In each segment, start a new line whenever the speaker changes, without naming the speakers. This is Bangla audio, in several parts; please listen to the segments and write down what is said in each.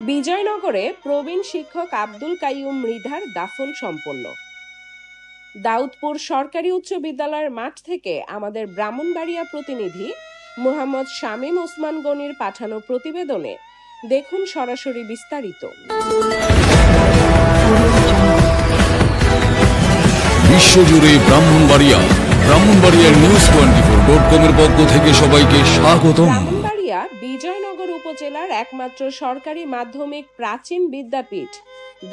বিজয়নগরে প্রবীণ শিক্ষক আব্দুল কাইয়ুম মৃধার দাফন সম্পন্ন। দাউদপুর সরকারি উচ্চ বিদ্যালয়ের মাঠ থেকে আমাদের ব্রাহ্মণবাড়িয়া প্রতিনিধি মোহাম্মদ শামীম ওসমান গনির পাঠানো প্রতিবেদনে দেখুন সরাসরি বিস্তারিত।
বিশ্বজুড়ে ব্রাহ্মণবাড়িয়ার news24.com এর পক্ষ থেকে সবাইকে স্বাগতম।
ব্রাহ্মণবাড়িয়া বিজয়নগর উপজেলার একমাত্র সরকারি মাধ্যমিক প্রাচীন বিদ্যাপীঠ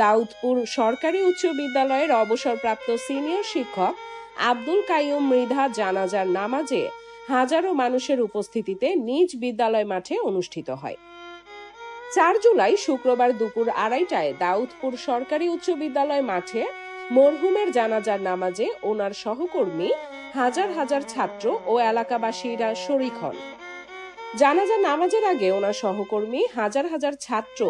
দাউদপুর সরকারি উচ্চ বিদ্যালয়ের অবসরপ্রাপ্ত সিনিয়র শিক্ষক আব্দুল কাইয়ুম মৃধা জানাজার নামাজে হাজারো মানুষের উপস্থিতিতে নিজ বিদ্যালয় মাঠে অনুষ্ঠিত হয়। 4 জুলাই শুক্রবার দুপুর 2:30টায় দাউদপুর সরকারি উচ্চ বিদ্যালয় মাঠে মরহুমের জানাজার নামাজে ওনার সহকর্মী, হাজার হাজার ছাত্র ও এলাকাবাসীরা শরীক হন। জানাজার নামাজের আগে ওনার সহকর্মী, হাজার হাজার ছাত্র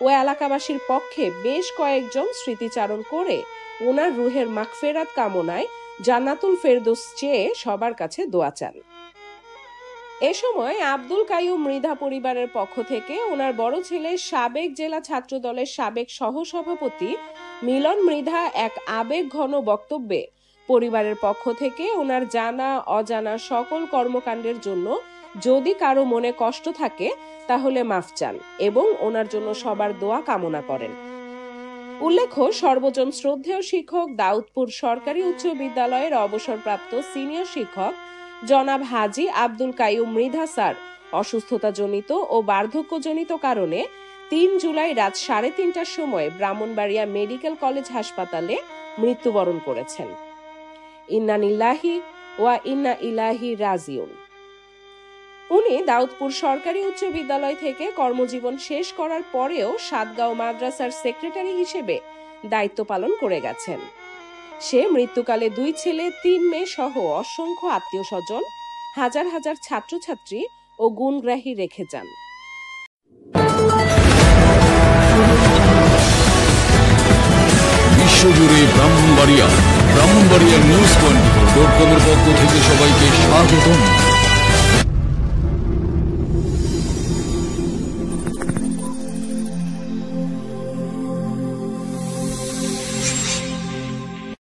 ও এলাকাবাসীর পক্ষে বেশ কয়েকজন স্মৃতিচারণ করে ওনার রুহের মাগফিরাত কামনায় জান্নাতুল ফেরদৌস চেয়ে সবার কাছে দোয়া চান। এ সময় আব্দুল কাইয়ুম মৃধা পরিবারের পক্ষ থেকে ওনার বড় ছেলে সাবেক জেলা ছাত্র দলের সাবেক সহসভাপতি মিলন মৃধা এক আবেগ ঘন বক্তব্যে পরিবারের পক্ষ থেকে ওনার জানা অজানা সকল কর্মকাণ্ডের জন্য যদি কারো মনে কষ্ট থাকে তাহলে মাফ চান এবং ওনার জন্য সবার দোয়া কামনা করেন। উল্লেখ্য, সর্বজন শ্রদ্ধেয় শিক্ষক দাউদপুর সরকারি উচ্চ বিদ্যালয়ের অবসরপ্রাপ্ত সিনিয়র শিক্ষক জনাব হাজী আব্দুল কাইয়ুম মৃধা স্যার অসুস্থতাজনিত ও বার্ধক্যজনিত কারণে 3 জুলাই রাত 3:30টার সময় ব্রাহ্মণবাড়িয়া মেডিকেল কলেজ হাসপাতালে মৃত্যুবরণ করেছেন। ইন্না লিল্লাহি ওয়া ইন্না ইলাইহি রাজিউন। উনি দাউদপুর সরকারি উচ্চ বিদ্যালয় থেকে কর্মজীবন শেষ করার পরেও সাতগাঁও মাদ্রাসার সেক্রেটারি হিসেবে দায়িত্ব পালন করে গেছেন। সে মৃত্যুকালে 2 ছেলে 3 মেয়ে সহ অসংখ্য আত্মীয় স্বজন, হাজার হাজার ছাত্রছাত্রী ও গুণগ্রাহী রেখে যান।
বিশ্বজুড়ে ব্রাহ্মণবাড়িয়ার news24.com এর পক্ষ থেকে সবাইকে স্বাগতম।